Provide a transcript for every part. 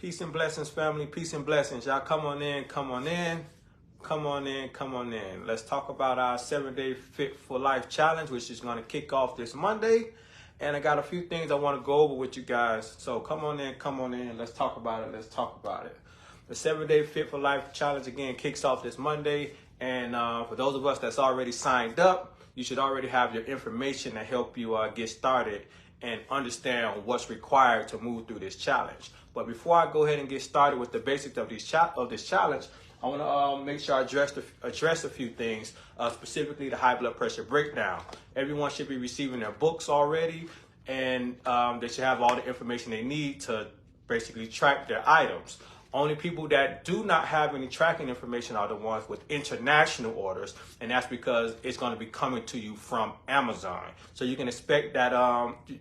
Peace and blessings, family. Peace and blessings. Y'all come on in, come on in, come on in, come on in. Let's talk about our 7-day Fit for Life challenge, which is going to kick off this Monday. And I got a few things I want to go over with you guys. So come on in, come on in. Let's talk about it. Let's talk about it. The 7-day Fit for Life challenge again kicks off this Monday. And for those of us that's already signed up, you should already have your information to help you get started and understand what's required to move through this challenge. But before I go ahead and get started with the basics of this challenge, I want to make sure I address a few things, specifically the high blood pressure breakdown. Everyone should be receiving their books already, and they should have all the information they need to basically track their items. Only people that do not have any tracking information are the ones with international orders, and that's because it's going to be coming to you from Amazon. So you can expect that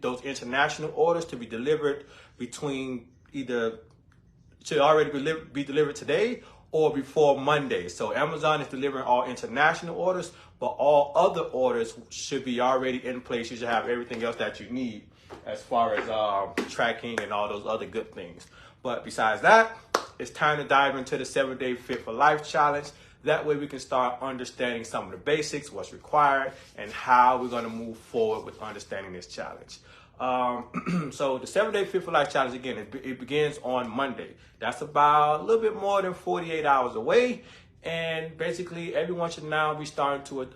those international orders to be delivered between should already be delivered today or before Monday. So Amazon is delivering all international orders, but all other orders should be already in place. You should have everything else that you need as far as tracking and all those other good things. But besides that, it's time to dive into the 7-day Fit for Life challenge. That way we can start understanding some of the basics, what's required, and how we're going to move forward with understanding this challenge. So the 7-day Fit for Life challenge, again, it begins on Monday. That's about a little bit more than 48 hours away. And basically everyone should now be starting to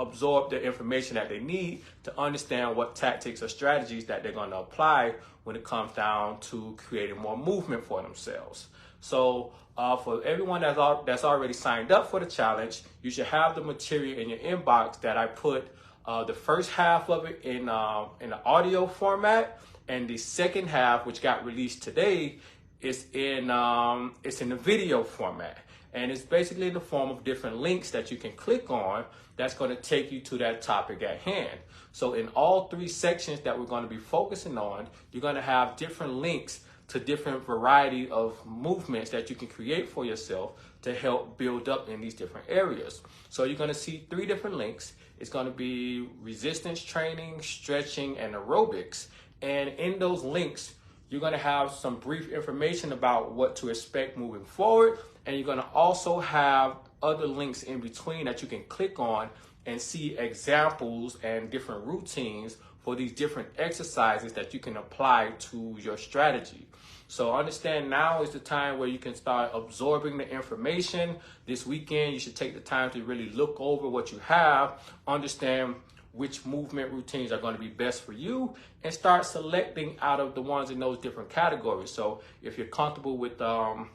absorb the information that they need to understand what tactics or strategies that they're going to apply when it comes down to creating more movement for themselves. So for everyone that's already signed up for the challenge, you should have the material in your inbox that I put the first half of it in the audio format, and the second half, which got released today, is in the video format. And it's basically in the form of different links that you can click on that's going to take you to that topic at hand. So in all three sections that we're going to be focusing on, you're going to have different links to different variety of movements that you can create for yourself to help build up in these different areas. So you're going to see 3 different links. It's going to be resistance training, stretching, and aerobics. And in those links, you're going to have some brief information about what to expect moving forward. And you're going to also have other links in between that you can click on and see examples and different routines for these different exercises that you can apply to your strategy. So understand now is the time where you can start absorbing the information. This weekend, you should take the time to really look over what you have, understand which movement routines are going to be best for you, and start selecting out of the ones in those different categories. So if you're comfortable with the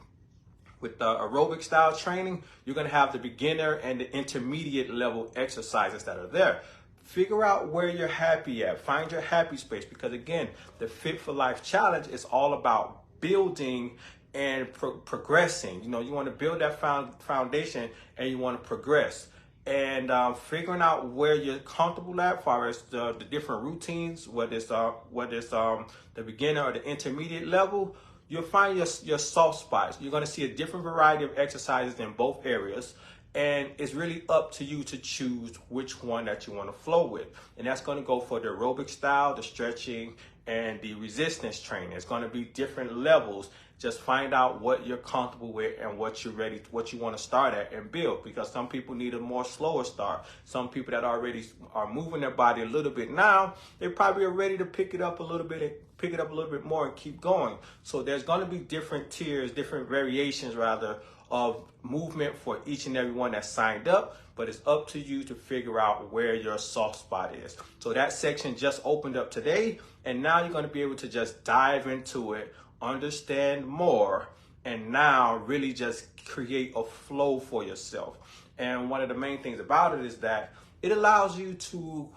aerobic style training, you're going to have the beginner and the intermediate level exercises that are there. Figure out where you're happy at. Find your happy space, because again, the Fit for Life challenge is all about building and progressing. You know, you want to build that foundation and you want to progress. And figuring out where you're comfortable at as far as the different routines, whether it's the beginner or the intermediate level, you'll find your soft spots. You're going to see a different variety of exercises in both areas. And it's really up to you to choose which one that you want to flow with. And that's going to go for the aerobic style, the stretching, and the resistance training. It's going to be different levels. Just find out what you're comfortable with and what you want to start at and build, because some people need a more slower start. Some people that already are moving their body a little bit now, they probably are ready to pick it up a little bit more and keep going. So there's going to be different tiers, different variations rather, of movement for each and every one that's signed up, but it's up to you to figure out where your soft spot is. So that section just opened up today, and now you're going to be able to just dive into it, understand more, and now really just create a flow for yourself. And one of the main things about it is that it allows you to,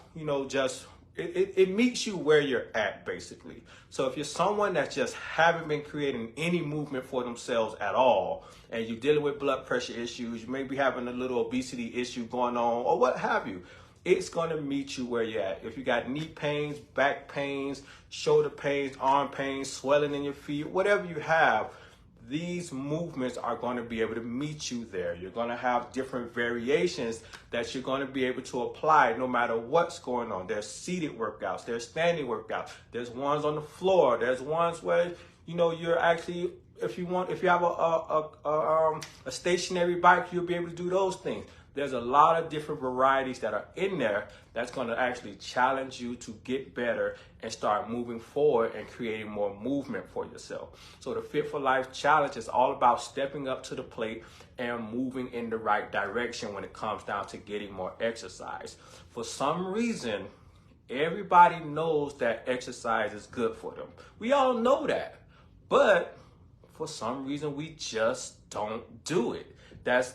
it meets you where you're at, basically. So if you're someone that just haven't been creating any movement for themselves at all, and you're dealing with blood pressure issues, you may be having a little obesity issue going on, or what have you, it's going to meet you where you're at. If you got knee pains, back pains, shoulder pains, arm pains, swelling in your feet, whatever you have, these movements are going to be able to meet you there. You're going to have different variations that you're going to be able to apply no matter what's going on. There's seated workouts, there's standing workouts, there's ones on the floor, there's ones where you're actually, if you have a stationary bike, you'll be able to do those things. There's a lot of different varieties that are in there that's going to actually challenge you to get better and start moving forward and creating more movement for yourself. So the Fit for Life Challenge is all about stepping up to the plate and moving in the right direction when it comes down to getting more exercise. For some reason, everybody knows that exercise is good for them. We all know that, but for some reason, we just don't do it. That's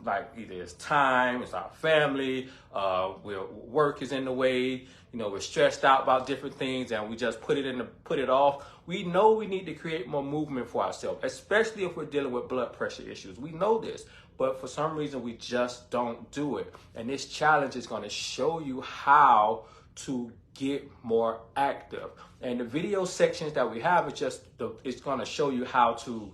like either it's time, it's our family, work is in the way, we're stressed out about different things and we just put it off. We know we need to create more movement for ourselves, especially if we're dealing with blood pressure issues. We know this, but for some reason we just don't do it. And this challenge is going to show you how to get more active. And the video sections that we have it's going to show you how to,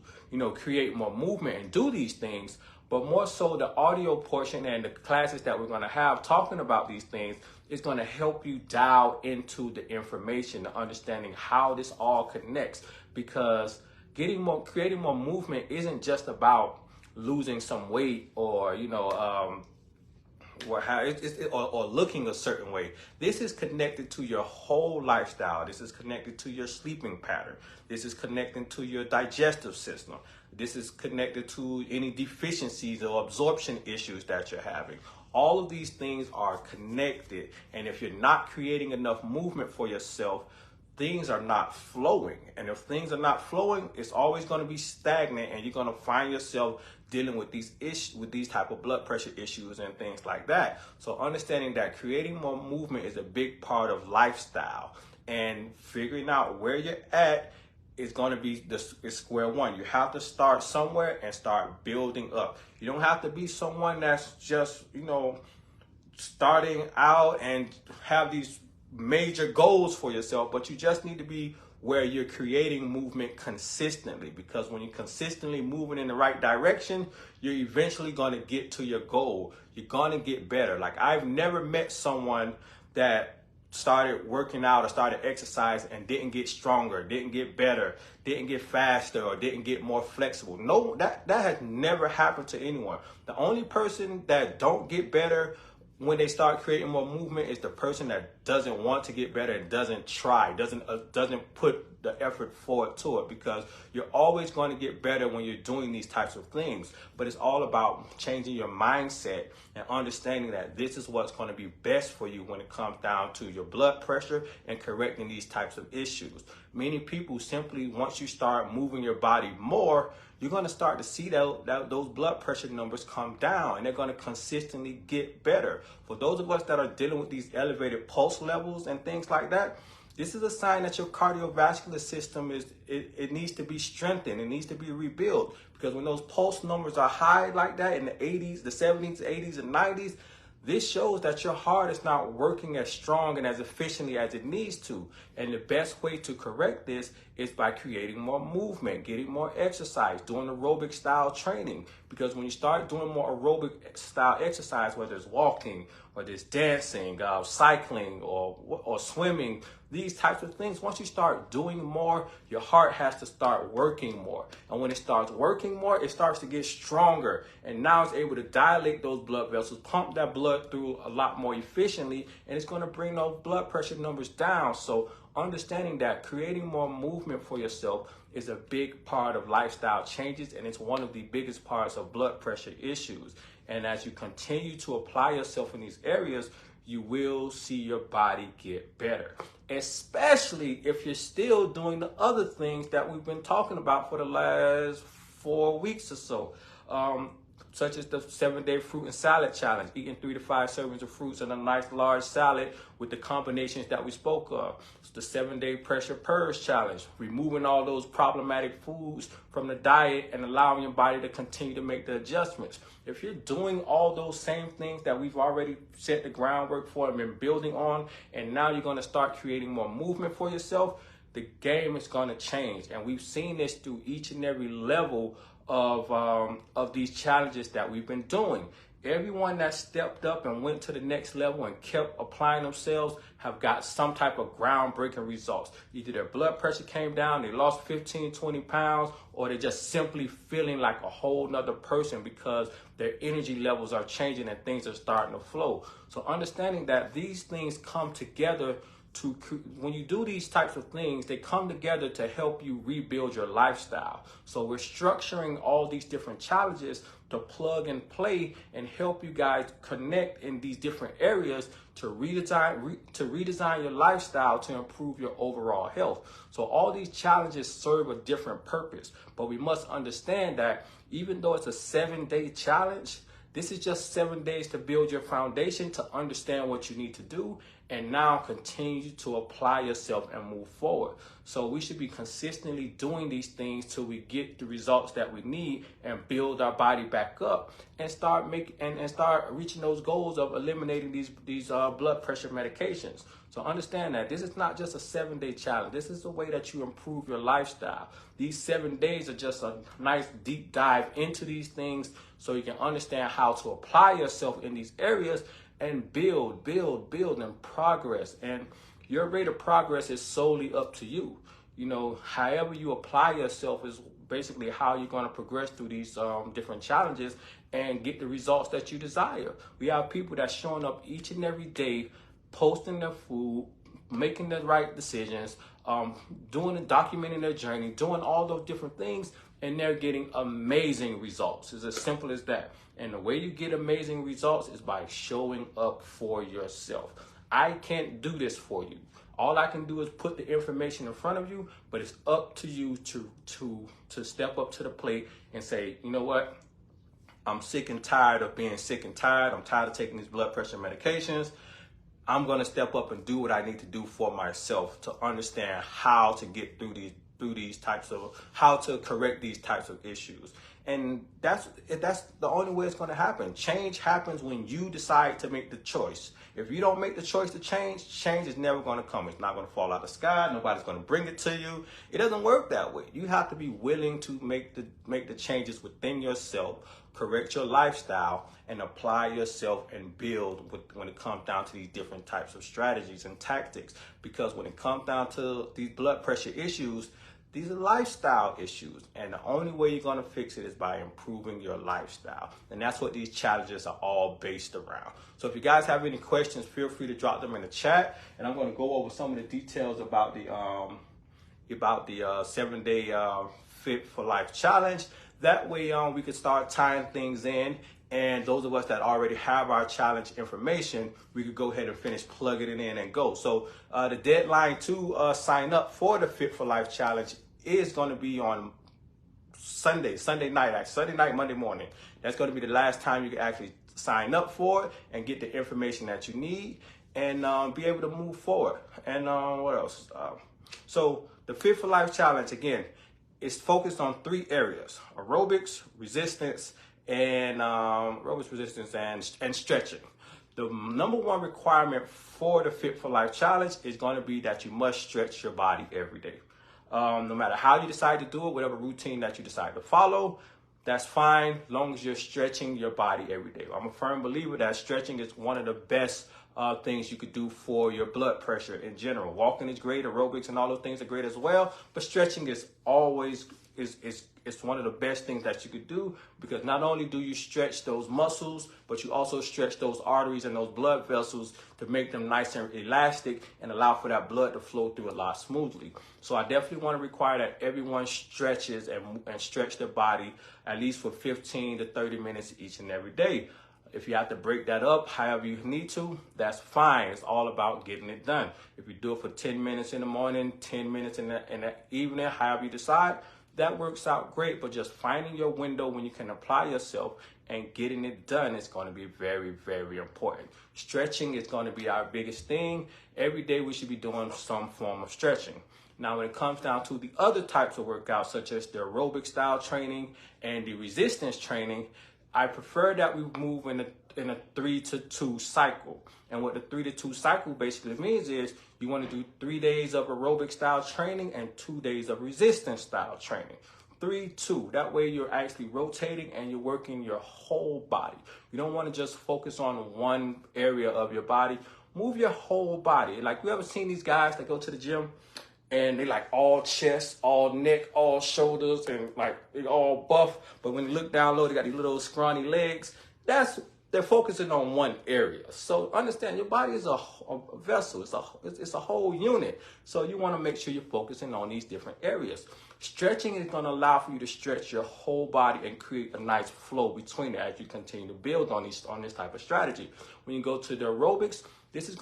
create more movement and do these things. But more so, the audio portion and the classes that we're going to have talking about these things is going to help you dial into the information, the understanding how this all connects. Because creating more movement isn't just about losing some weight or or looking a certain way. This is connected to your whole lifestyle. This is connected to your sleeping pattern. This is connected to your digestive system. This is connected to any deficiencies or absorption issues that you're having. All of these things are connected. And if you're not creating enough movement for yourself, things are not flowing. And if things are not flowing, it's always going to be stagnant, and you're going to find yourself dealing with these issues, with these type of blood pressure issues and things like that. So understanding that creating more movement is a big part of lifestyle, and figuring out where you're at is going to be is square one. You have to start somewhere and start building up. You don't have to be someone that's just, starting out and have these major goals for yourself, but you just need to be where you're creating movement consistently, because when you're consistently moving in the right direction, you're eventually going to get to your goal. You're going to get better. Like, I've never met someone that started working out or started exercise and didn't get stronger, didn't get better, didn't get faster, or didn't get more flexible. No, that has never happened to anyone. The only person that don't get better when they start creating more movement is the person that doesn't want to get better and doesn't try, doesn't put the effort forward to it, because you're always going to get better when you're doing these types of things. But it's all about changing your mindset and understanding that this is what's going to be best for you when it comes down to your blood pressure and correcting these types of issues. Many people simply, once you start moving your body more, you're going to start to see those blood pressure numbers come down, and they're going to consistently get better. For those of us that are dealing with these elevated pulse levels and things like that, this is a sign that your cardiovascular system it needs to be strengthened. It needs to be rebuilt, because when those pulse numbers are high like that in the 80s, the 70s, 80s, and 90s, this shows that your heart is not working as strong and as efficiently as it needs to. And the best way to correct this is by creating more movement, getting more exercise, doing aerobic style training. Because when you start doing more aerobic style exercise, whether it's walking, whether it's dancing, cycling, or swimming, these types of things, once you start doing more, your heart has to start working more. And when it starts working more, it starts to get stronger. And now it's able to dilate those blood vessels, pump that blood through a lot more efficiently, and it's going to bring those blood pressure numbers down. So understanding that creating more movement for yourself is a big part of lifestyle changes, and it's one of the biggest parts of blood pressure issues. And as you continue to apply yourself in these areas, you will see your body get better, especially if you're still doing the other things that we've been talking about for the last 4 weeks or so, such as the 7-day fruit and salad challenge, eating 3 to 5 servings of fruits and a nice large salad with the combinations that we spoke of. It's the 7-day pressure purge challenge, removing all those problematic foods from the diet and allowing your body to continue to make the adjustments. If you're doing all those same things that we've already set the groundwork for and been building on, and now you're going to start creating more movement for yourself, the game is going to change. And we've seen this through each and every level of these challenges that we've been doing. Everyone that stepped up and went to the next level and kept applying themselves have got some type of groundbreaking results. Either their blood pressure came down, they lost 15, 20 pounds, or they're just simply feeling like a whole nother person because their energy levels are changing and things are starting to flow. So understanding that these things come together when you do these types of things, they come together to help you rebuild your lifestyle. So we're structuring all these different challenges to plug and play and help you guys connect in these different areas to redesign your lifestyle to improve your overall health. So all these challenges serve a different purpose, but we must understand that even though it's a 7-day challenge, this is just 7 days to build your foundation, to understand what you need to do, and now continue to apply yourself and move forward. So we should be consistently doing these things till we get the results that we need and build our body back up and start reaching those goals of eliminating these blood pressure medications. So understand that this is not just a 7-day challenge. This is the way that you improve your lifestyle. These 7 days are just a nice deep dive into these things so you can understand how to apply yourself in these areas and build and progress. And your rate of progress is solely up to you. You know, however you apply yourself is basically how you're going to progress through these different challenges and get the results that you desire. We have people that's showing up each and every day, posting their food, making the right decisions, documenting their journey, doing all those different things, and they're getting amazing results. It's as simple as that. And the way you get amazing results is by showing up for yourself. I can't do this for you. All I can do is put the information in front of you, but it's up to you to step up to the plate and say, you know what? I'm sick and tired of being sick and tired. I'm tired of taking these blood pressure medications. I'm going to step up and do what I need to do for myself to understand how to get through these types of, how to correct these types of issues. And that's the only way it's going to happen. Change happens when you decide to make the choice. If you don't make the choice to change, change is never going to come. It's not going to fall out of the sky. Nobody's going to bring it to you. It doesn't work that way. You have to be willing to make the changes within yourself, correct your lifestyle, and apply yourself and build when it comes down to these different types of strategies and tactics. Because when it comes down to these blood pressure issues, these are lifestyle issues, and the only way you're going to fix it is by improving your lifestyle. And that's what these challenges are all based around. So if you guys have any questions, feel free to drop them in the chat, and I'm going to go over some of the details about the 7-day Fit for Life challenge. That way we can start tying things in, and those of us that already have our challenge information, we could go ahead and finish plugging it in and go. So the deadline to sign up for the Fit for Life challenge is going to be on Sunday night, Monday morning. That's going to be the last time you can actually sign up for it and get the information that you need and be able to move forward. And what else? So the Fit for Life challenge, again, is focused on 3 areas: aerobics, resistance, and stretching. The number one requirement for the Fit for Life challenge is going to be that you must stretch your body every day. No matter how you decide to do it, whatever routine that you decide to follow, that's fine, as long as you're stretching your body every day. I'm a firm believer that stretching is one of the best things you could do for your blood pressure in general. Walking is great, aerobics and all those things are great as well, but stretching is always it's one of the best things that you could do, because not only do you stretch those muscles, but you also stretch those arteries and those blood vessels to make them nice and elastic and allow for that blood to flow through a lot smoothly. So I definitely want to require that everyone stretches and stretch their body at least for 15 to 30 minutes each and every day. If you have to break that up however you need to, that's fine. It's all about getting it done. If you do it for 10 minutes in the morning, 10 minutes in the evening, however you decide, that works out great. But just finding your window when you can apply yourself and getting it done is going to be very, very important. Stretching is going to be our biggest thing. Every day we should be doing some form of stretching. Now, when it comes down to the other types of workouts, such as the aerobic style training and the resistance training, I prefer that we move in a 3-to-2 cycle. And what the 3-to-2 cycle basically means is you want to do 3 days of aerobic style training and 2 days of resistance style training. 3, 2. That way you're actually rotating and you're working your whole body. You don't want to just focus on one area of your body. Move your whole body. Like, you ever seen these guys that go to the gym and they like all chest, all neck, all shoulders, and like they all buff, but when you look down low, they got these little scrawny legs. They're focusing on one area. So understand, your body is a vessel. It's a whole unit. So you want to make sure you're focusing on these different areas. Stretching is going to allow for you to stretch your whole body and create a nice flow between it as you continue to build on this type of strategy. When you go to the aerobics, this is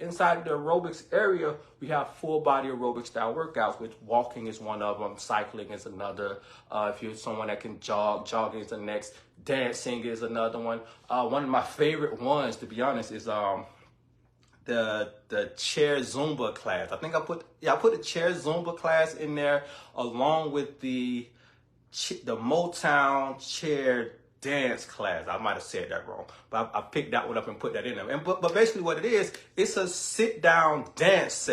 inside of the aerobics area, we have full body aerobic style workouts, which walking is one of them, cycling is another. If you're someone that can jog, jogging is the next, dancing is another one. One of my favorite ones, to be honest, is the chair Zumba class. I think I put the chair Zumba class in there along with the Motown chair dance class. I might have said that wrong, but I picked that one up and put that in there. But basically what it is, it's a sit down dance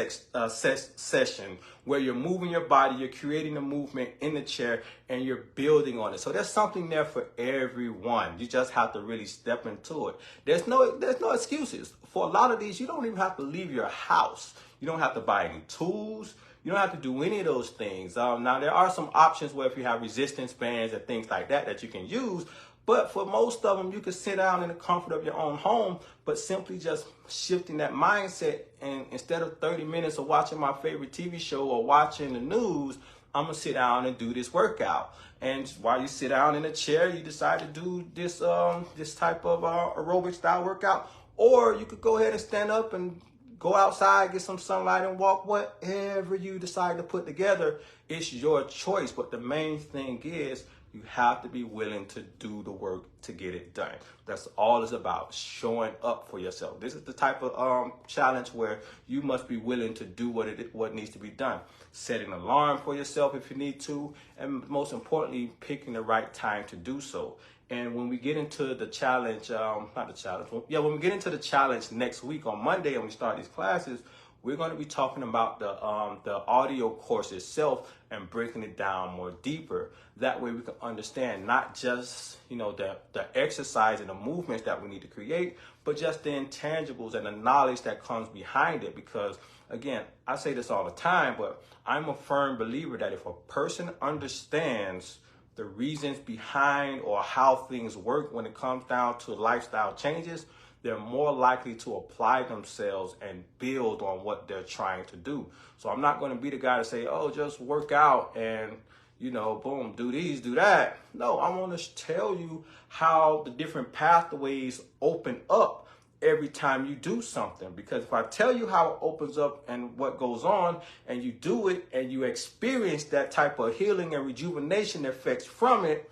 session where you're moving your body, you're creating a movement in the chair, and you're building on it. So there's something there for everyone. You just have to really step into it. There's no excuses. For a lot of these, you don't even have to leave your house. You don't have to buy any tools. You don't have to do any of those things. Now, there are some options where if you have resistance bands and things like that you can use. But for most of them, you can sit down in the comfort of your own home, but simply just shifting that mindset. And instead of 30 minutes of watching my favorite TV show or watching the news, I'm going to sit down and do this workout. And while you sit down in a chair, you decide to do this type of aerobic style workout. Or you could go ahead and stand up and go outside, get some sunlight and walk. Whatever you decide to put together, it's your choice. But the main thing is, you have to be willing to do the work to get it done. That's all it's about, showing up for yourself. This is the type of challenge where you must be willing to do what needs to be done. Setting an alarm for yourself if you need to, and most importantly, picking the right time to do so. And when we get into the challenge, when we get into the challenge next week on Monday and we start these classes, we're going to be talking about the audio course itself and breaking it down more deeper. That way we can understand not just, the exercise and the movements that we need to create, but just the intangibles and the knowledge that comes behind it. Because again, I say this all the time, but I'm a firm believer that if a person understands the reasons behind or how things work when it comes down to lifestyle changes, they're more likely to apply themselves and build on what they're trying to do. So I'm not going to be the guy to say, oh, just work out and, boom, do these, do that. No, I want to tell you how the different pathways open up every time you do something. Because if I tell you how it opens up and what goes on, and you do it and you experience that type of healing and rejuvenation effects from it,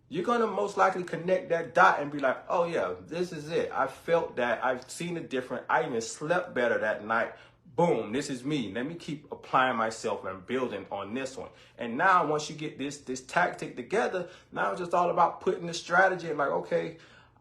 you're going to most likely connect that dot and be like, oh yeah, this is it. I felt that. I've seen it different. I even slept better that night. Boom, this is me. Let me keep applying myself and building on this one. And now once you get this tactic together, now it's just all about putting the strategy and like, okay,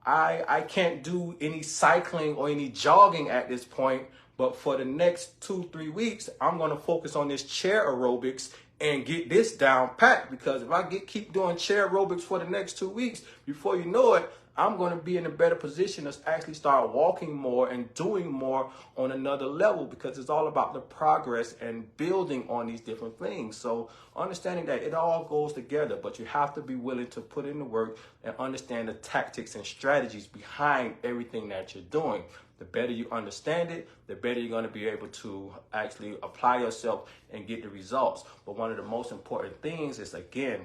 I can't do any cycling or any jogging at this point, but for the next 2-3 weeks, I'm going to focus on this chair aerobics and get this down packed. Because if I keep doing chair aerobics for the next 2 weeks, before you know it, I'm going to be in a better position to actually start walking more and doing more on another level, because it's all about the progress and building on these different things. So understanding that it all goes together, but you have to be willing to put in the work and understand the tactics and strategies behind everything that you're doing. The better you understand it, the better you're going to be able to actually apply yourself and get the results. But one of the most important things is, again,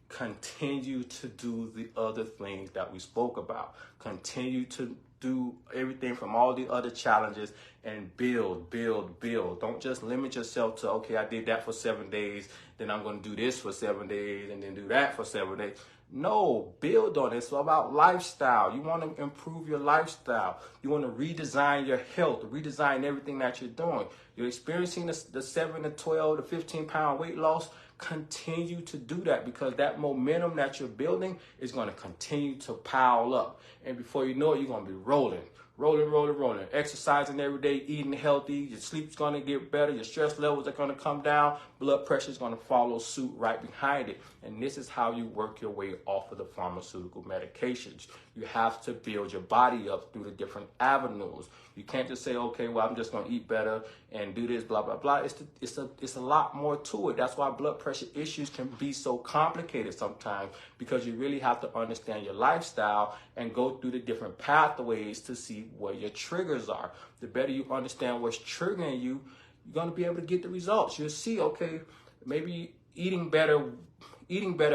continue to do the other things that we spoke about. Continue to do everything from all the other challenges and build. Don't just limit yourself to, okay, I did that for 7 days, then I'm going to do this for 7 days and then do that for 7 days. No, build on it. It's about lifestyle. You want to improve your lifestyle. You want to redesign your health, redesign everything that you're doing. You're experiencing the 7 to 12 to 15 pound weight loss. Continue to do that, because that momentum that you're building is going to continue to pile up. And before you know it, you're going to be rolling rolling. Exercising every day, eating healthy, your sleep's going to get better, your stress levels are going to come down, blood pressure is going to follow suit right behind it. And this is how you work your way off of the pharmaceutical medications. You have to build your body up through the different avenues. You can't just say, okay, well, I'm just going to eat better and do this, blah, blah, blah. It's a lot more to it. That's why blood pressure issues can be so complicated sometimes, because you really have to understand your lifestyle and go through the different pathways to see where your triggers are. The better you understand what's triggering you, you're going to be able to get the results. You'll see, okay, maybe eating better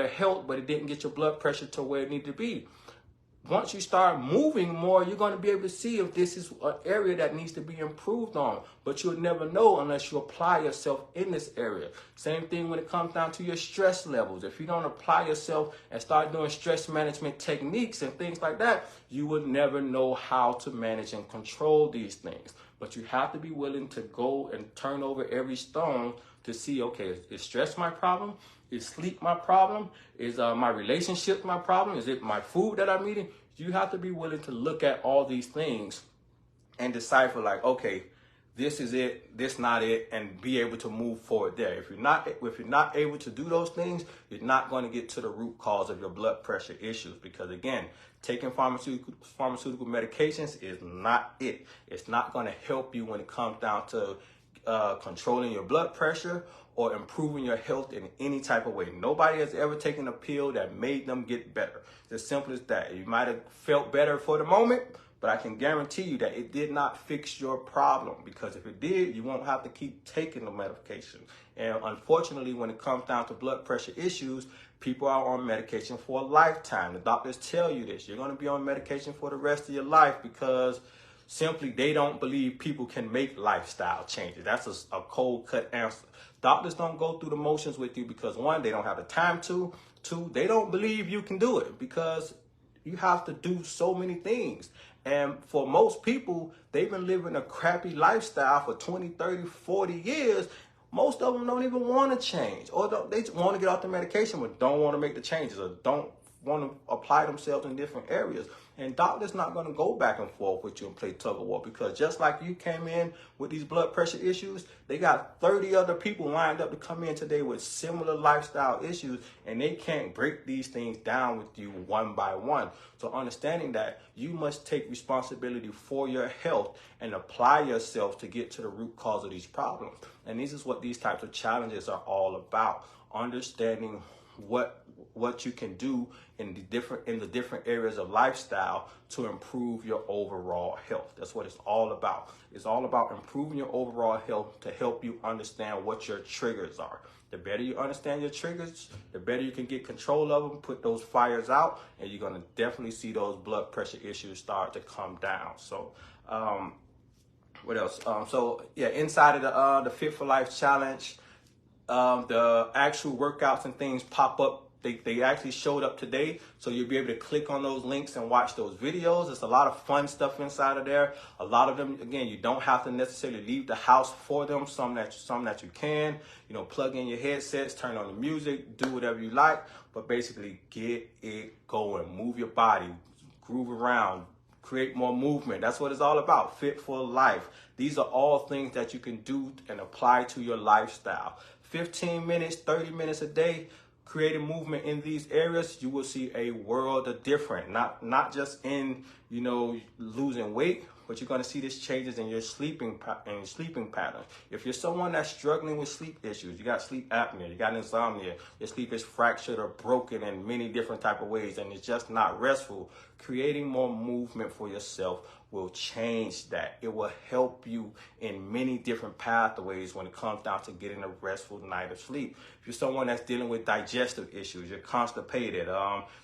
helped, but it didn't get your blood pressure to where it needed to be. Once you start moving more, you're going to be able to see if this is an area that needs to be improved on. But you'll never know unless you apply yourself in this area. Same thing when it comes down to your stress levels. If you don't apply yourself and start doing stress management techniques and things like that, you will never know how to manage and control these things. But you have to be willing to go and turn over every stone to see, okay, is stress my problem? Is sleep my problem? Is my relationship my problem? Is it my food that I'm eating? You have to be willing to look at all these things and decipher, like, okay, this is it, this not it, and be able to move forward there. If you're not able to do those things, you're not going to get to the root cause of your blood pressure issues. Because again, taking pharmaceutical medications is not it. It's not going to help you when it comes down to controlling your blood pressure or improving your health in any type of way. Nobody has ever taken a pill that made them get better. It's as simple as that. You might have felt better for the moment, but I can guarantee you that it did not fix your problem, because if it did, you won't have to keep taking the medication. And unfortunately, when it comes down to blood pressure issues, people are on medication for a lifetime. The doctors tell you this. You're going to be on medication for the rest of your life, because simply they don't believe people can make lifestyle changes. That's a cold cut answer. Doctors don't go through the motions with you because, one, they don't have the time to. Two, they don't believe you can do it, because you have to do so many things. And for most people, they've been living a crappy lifestyle for 20, 30, 40 years. Most of them don't even want to change, or they just want to get off the medication but don't want to make the changes, or don't want to apply themselves in different areas. And doctors not going to go back and forth with you and play tug of war, because just like you came in with these blood pressure issues, they got 30 other people lined up to come in today with similar lifestyle issues, and they can't break these things down with you one by one. So understanding that you must take responsibility for your health and apply yourself to get to the root cause of these problems. And this is what these types of challenges are all about. Understanding what you can do in the different areas of lifestyle to improve your overall health. That's what it's all about. It's all about improving your overall health to help you understand what your triggers are. The better you understand your triggers, the better you can get control of them, put those fires out, and you're going to definitely see those blood pressure issues start to come down. So what else? Inside of the Fit for Life Challenge, the actual workouts and things pop up. They actually showed up today, so you'll be able to click on those links and watch those videos. There's a lot of fun stuff inside of there. A lot of them, again, you don't have to necessarily leave the house for them. Some that you can, plug in your headsets, turn on the music, do whatever you like, but basically get it going. Move your body, groove around, create more movement. That's what it's all about. Fit for life. These are all things that you can do and apply to your lifestyle. 15 minutes, 30 minutes a day, creating movement in these areas, you will see a world of difference. Not just in losing weight, but you're going to see these changes in your sleeping patterns. If you're someone that's struggling with sleep issues, you got sleep apnea, you got insomnia, your sleep is fractured or broken in many different type of ways, and it's just not restful, creating more movement for yourself will change that. It will help you in many different pathways when it comes down to getting a restful night of sleep. If you're someone that's dealing with digestive issues, you're constipated,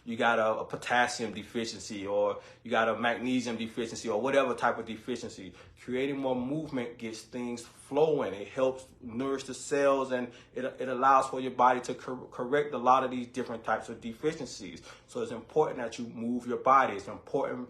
you got a potassium deficiency, or you got a magnesium deficiency, or whatever type of deficiency, creating more movement gets things flowing. It helps nourish the cells, and it allows for your body to correct a lot of these different types of deficiencies. So it's important that you move your body. It's important.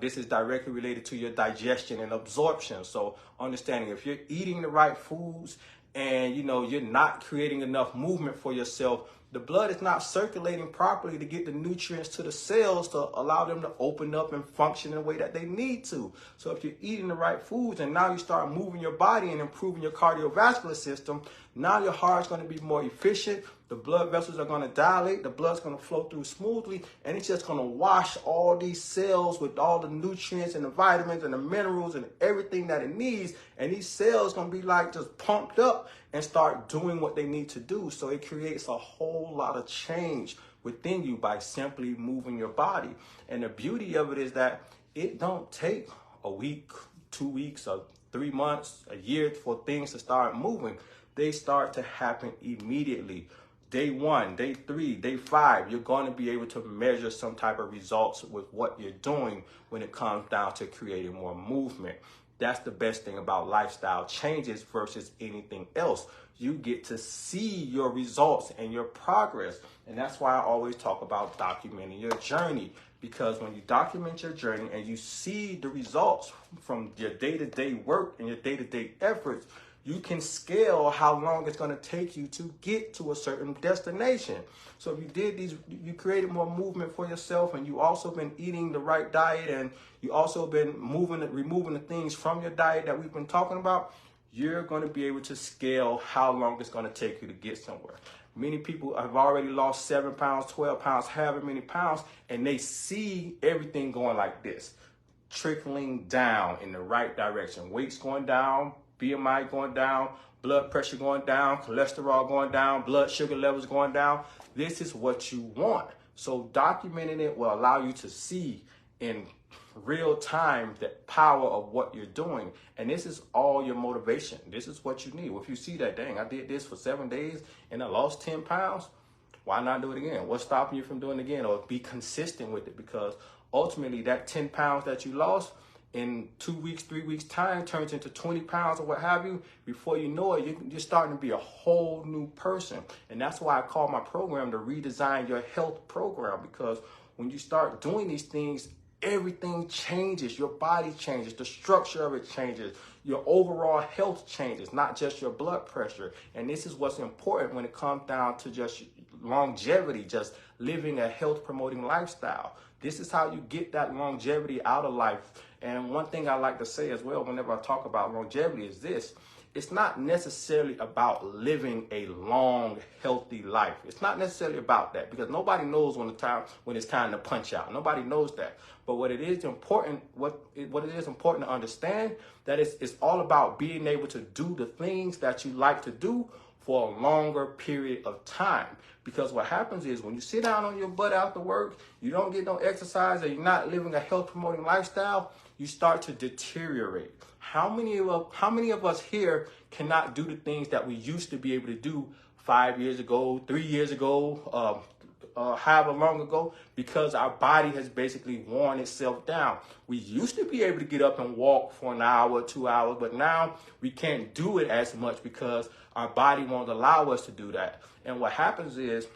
This is directly related to your digestion and absorption. So understanding if you're eating the right foods and you're not creating enough movement for yourself, the blood is not circulating properly to get the nutrients to the cells to allow them to open up and function in the way that they need to. So if you're eating the right foods and now you start moving your body and improving your cardiovascular system, now your heart's going to be more efficient. The blood vessels are going to dilate. The blood's going to flow through smoothly, and it's just going to wash all these cells with all the nutrients and the vitamins and the minerals and everything that it needs. And these cells going to be like just pumped up and start doing what they need to do. So it creates a whole lot of change within you by simply moving your body. And the beauty of it is that it don't take a week, 2 weeks, or 3 months, a year for things to start moving. They start to happen immediately. Day 1, day 3, day 5, you're going to be able to measure some type of results with what you're doing when it comes down to creating more movement. That's the best thing about lifestyle changes versus anything else. You get to see your results and your progress. And that's why I always talk about documenting your journey. Because when you document your journey and you see the results from your day-to-day work and your day-to-day efforts, you can scale how long it's going to take you to get to a certain destination. So if you did these, you created more movement for yourself, and you also been eating the right diet, and you also been removing the things from your diet that we've been talking about, you're going to be able to scale how long it's going to take you to get somewhere. Many people have already lost 7 pounds, 12 pounds, however many pounds, and they see everything going like this, trickling down in the right direction. Weight's going down, BMI going down, blood pressure going down, cholesterol going down, blood sugar levels going down. This is what you want. So documenting it will allow you to see in real time the power of what you're doing. And this is all your motivation. This is what you need. Well, if you see that, dang, I did this for 7 days and I lost 10 pounds, why not do it again? What's stopping you from doing it again? Or be consistent with it, because ultimately that 10 pounds that you lost in 2 weeks, 3 weeks time turns into 20 pounds or what have you. Before you know it, you're starting to be a whole new person. And that's why I call my program the Redesign Your Health Program, because when you start doing these things, everything changes. Your body changes. The structure of it changes. Your overall health changes, not just your blood pressure. And this is what's important when it comes down to just longevity, just living a health promoting lifestyle. This is how you get that longevity out of life. And one thing I like to say as well whenever I talk about longevity is this: it's not necessarily about living a long, healthy life. It's not necessarily about that, because nobody knows when it's time to punch out. Nobody knows that. But what it is important to understand, that it's all about being able to do the things that you like to do for a longer period of time. Because what happens is when you sit down on your butt after work, you don't get no exercise, and you're not living a health promoting lifestyle, you start to deteriorate. How many of us here cannot do the things that we used to be able to do 5 years ago, 3 years ago, however long ago, because our body has basically worn itself down? We used to be able to get up and walk for an hour, 2 hours, but now we can't do it as much because our body won't allow us to do that. And what happens is,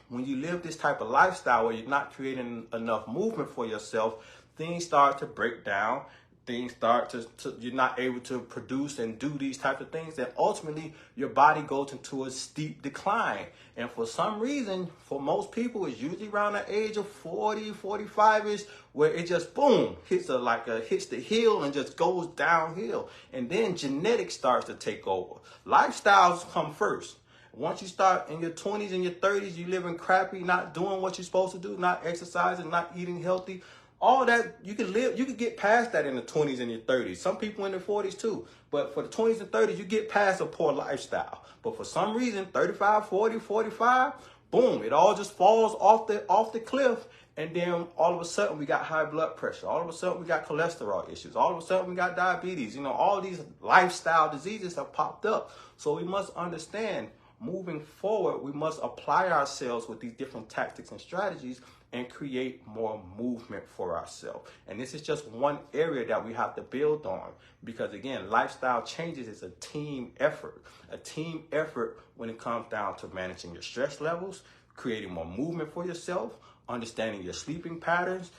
when you live this type of lifestyle where you're not creating enough movement for yourself, things start to break down. Things start to you're not able to produce and do these types of things, and ultimately your body goes into a steep decline. And for some reason, for most people, it's usually around the age of 40, 45-ish, where it just boom, hits the hill and just goes downhill. And then genetics starts to take over. Lifestyles come first. Once you start in your 20s and your 30s, you living crappy, not doing what you're supposed to do, not exercising, not eating healthy. All that, you could get past that in the 20s and your 30s. Some people in their 40s too. But for the 20s and 30s, you get past a poor lifestyle. But for some reason, 35, 40, 45, boom, it all just falls off the cliff. And then all of a sudden we got high blood pressure. All of a sudden we got cholesterol issues. All of a sudden we got diabetes. All these lifestyle diseases have popped up. So we must understand, moving forward, we must apply ourselves with these different tactics and strategies and create more movement for ourselves. And this is just one area that we have to build on, because again, lifestyle changes is a team effort. A team effort when it comes down to managing your stress levels, creating more movement for yourself, understanding your sleeping patterns,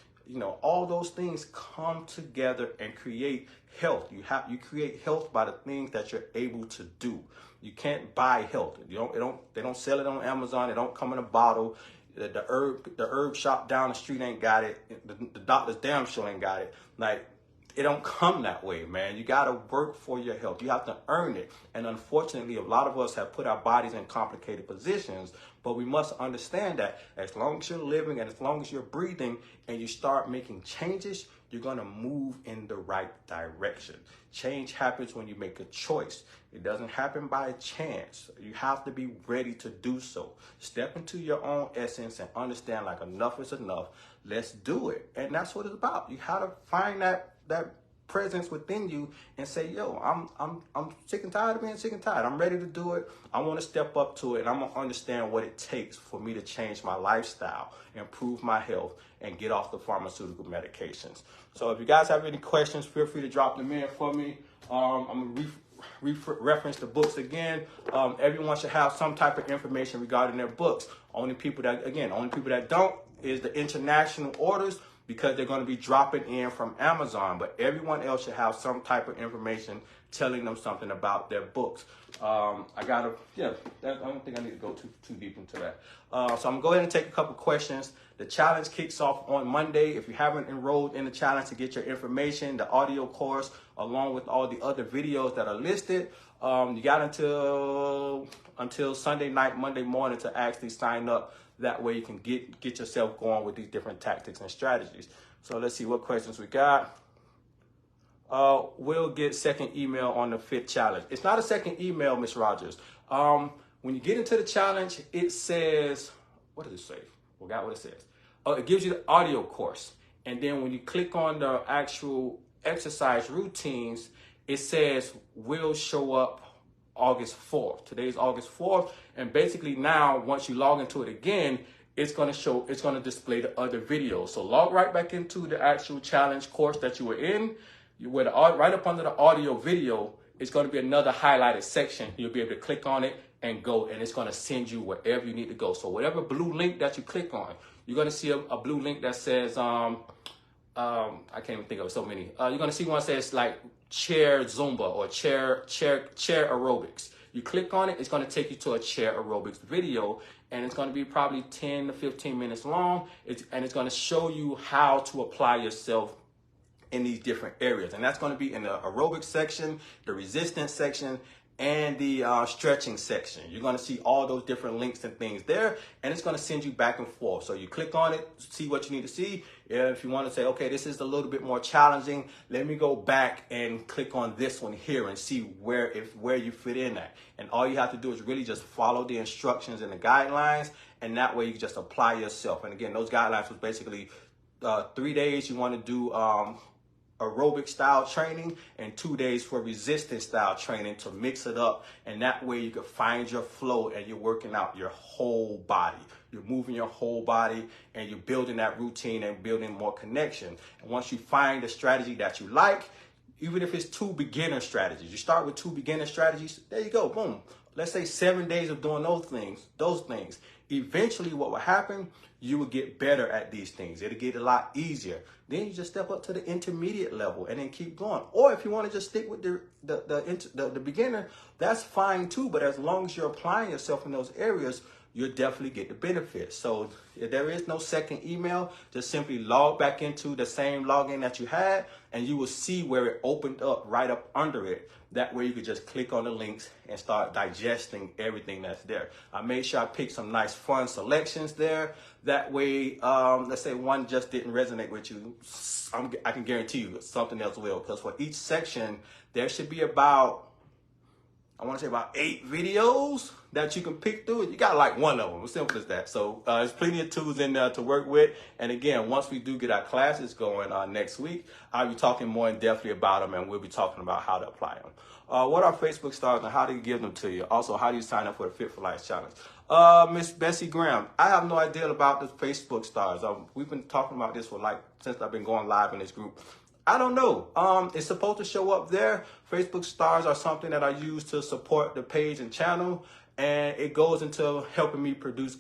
all those things come together and create health. You create health by the things that you're able to do. You can't buy health. They don't sell it on Amazon. It don't come in a bottle. The herb shop down the street ain't got it. The doctor's damn sure ain't got it. Like, it don't come that way, man. You got to work for your health. You have to earn it. And unfortunately, a lot of us have put our bodies in complicated positions, but we must understand that as long as you're living and as long as you're breathing and you start making changes, you're going to move in the right direction. Change happens when you make a choice. It doesn't happen by chance. You have to be ready to do so. Step into your own essence and understand, like, enough is enough. Let's do it. And that's what it's about. You have to find that presence within you and say, yo, I'm sick and tired of being sick and tired. I'm ready to do it. I want to step up to it, and I'm going to understand what it takes for me to change my lifestyle, improve my health, and get off the pharmaceutical medications. So if you guys have any questions, feel free to drop them in for me. I'm going to reference the books again. Everyone should have some type of information regarding their books. Only people that don't is the international orders, because they're going to be dropping in from Amazon, but everyone else should have some type of information telling them something about their books. I don't think I need to go too deep into that. So I'm going to go ahead and take a couple questions. The challenge kicks off on Monday. If you haven't enrolled in the challenge to get your information, the audio course, along with all the other videos that are listed, you got until Sunday night, Monday morning to actually sign up. That way you can get yourself going with these different tactics and strategies. So let's see what questions we got. We'll get second email on the 5th challenge. It's not a second email, Miss Rogers. When you get into the challenge, it says, what does it say? Forgot what it says. It gives you the audio course. And then when you click on the actual exercise routines, it says will show up August 4th. Today's August 4th. And basically now, once you log into it again, it's going to display the other videos. So log right back into the actual challenge course that you were in. Right up under the audio video, it's going to be another highlighted section. You'll be able to click on it and go, and it's going to send you wherever you need to go. So whatever blue link that you click on, you're going to see a blue link that says, I can't even think of so many. You're going to see one that says like chair Zumba or chair aerobics. You click on it, it's going to take you to a chair aerobics video, and it's going to be probably 10 to 15 minutes long. And it's going to show you how to apply yourself in these different areas. And that's going to be in the aerobics section, the resistance section, and the stretching section. You're going to see all those different links and things there, and it's going to send you back and forth. So you click on it, see what you need to see. If you want to say, okay, this is a little bit more challenging, let me go back and click on this one here and see where you fit in at. And all you have to do is really just follow the instructions and the guidelines, and that way you can just apply yourself. And again, those guidelines was basically 3 days you want to do aerobic style training and 2 days for resistance style training to mix it up, and that way you can find your flow and you're working out your whole body. You're moving your whole body and you're building that routine and building more connection. And once you find a strategy that you like, even if it's 2 beginner strategies, you start with 2 beginner strategies, there you go, boom. Let's say 7 days of doing those things. Eventually what will happen, you will get better at these things. It'll get a lot easier. Then you just step up to the intermediate level and then keep going. Or if you want to just stick with the beginner, that's fine too. But as long as you're applying yourself in those areas, you'll definitely get the benefits. So if there is no second email, just simply log back into the same login that you had, and you will see where it opened up right up under it. That way you could just click on the links and start digesting everything that's there. I made sure I picked some nice fun selections there. That way, let's say one just didn't resonate with you, I can guarantee you something else will. Because for each section, there should be about 8 videos that you can pick through. You got like one of them, as simple as that. So there's plenty of tools in there to work with. And again, once we do get our classes going next week, I'll be talking more in depthly about them, and we'll be talking about how to apply them. What are Facebook stars and how do you give them to you? Also, how do you sign up for the Fit for Life Challenge? Miss Bessie Graham, I have no idea about the Facebook stars. We've been talking about this since I've been going live in this group. I don't know. It's supposed to show up there. Facebook stars are something that I use to support the page and channel, and it goes into helping me produce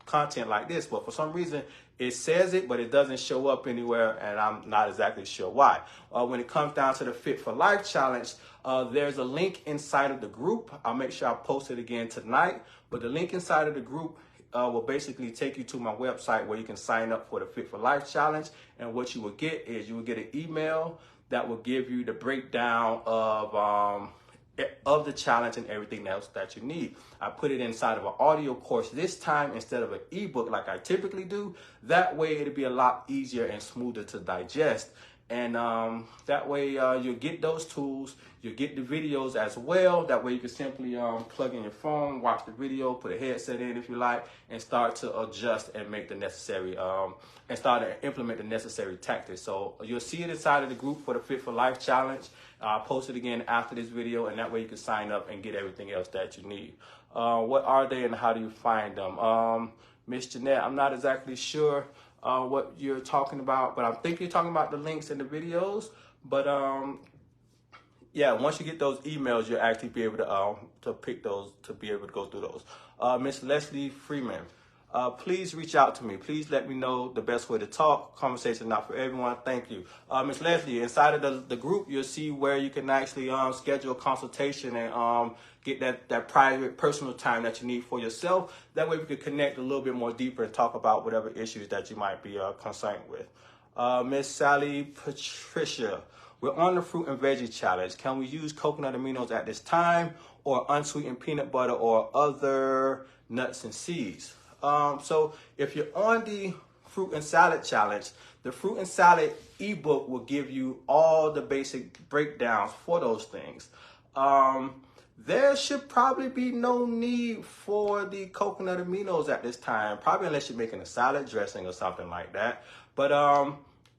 content like this, but for some reason it says it, but it doesn't show up anywhere, and I'm not exactly sure why. When it comes down to the Fit for Life Challenge, there's a link inside of the group. I'll make sure I post it again tonight, but the link inside of the group will basically take you to my website where you can sign up for the Fit for Life Challenge. And what you will get is you will get an email that will give you the breakdown of the challenge and everything else that you need. I put it inside of an audio course this time instead of an ebook like I typically do. That way it'll be a lot easier and smoother to digest. And that way you'll get those tools, you'll get the videos as well. That way you can simply plug in your phone, watch the video, put a headset in if you like, and start to adjust and make the necessary, and start to implement the necessary tactics. So you'll see it inside of the group for the Fit for Life Challenge. I'll post it again after this video, and that way you can sign up and get everything else that you need. What are they and how do you find them? Miss Jeanette, I'm not exactly sure what you're talking about, but I think you're talking about the links in the videos. But yeah, once you get those emails, you'll actually be able to pick those, to be able to go through those. Miss Leslie Freeman, please reach out to me. Please let me know the best way to talk. Conversation not for everyone. Thank you. Miss Leslie, inside of the group, you'll see where you can actually schedule a consultation and get that private personal time that you need for yourself. That way we can connect a little bit more deeper and talk about whatever issues that you might be concerned with. Miss Sally Patricia, we're on the fruit and veggie challenge. Can we use coconut aminos at this time, or unsweetened peanut butter or other nuts and seeds? So if you're on the fruit and salad challenge, the fruit and salad ebook will give you all the basic breakdowns for those things. There should probably be no need for the coconut aminos at this time, probably unless you're making a salad dressing or something like that. But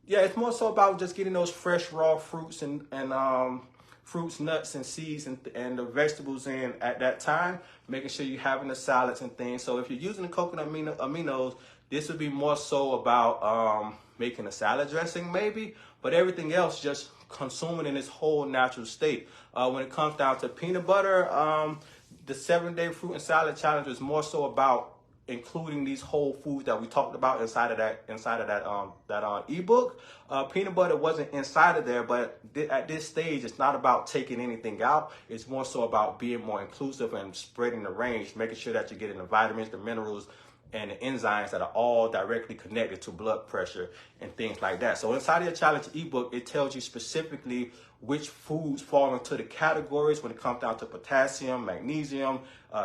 yeah, it's more so about just getting those fresh raw fruits and fruits, nuts, and seeds and the vegetables in at that time, making sure you're having the salads and things. So if you're using the coconut aminos, this would be more so about making a salad dressing maybe, but everything else just consuming in its whole natural state. When it comes down to peanut butter, the 7-day fruit and salad challenge is more so about including these whole foods that we talked about inside of that ebook. Peanut butter wasn't inside of there, but at this stage, it's not about taking anything out. It's more so about being more inclusive and spreading the range, making sure that you're getting the vitamins, the minerals, and the enzymes that are all directly connected to blood pressure and things like that. So inside of your challenge ebook, it tells you specifically which foods fall into the categories when it comes down to potassium, magnesium,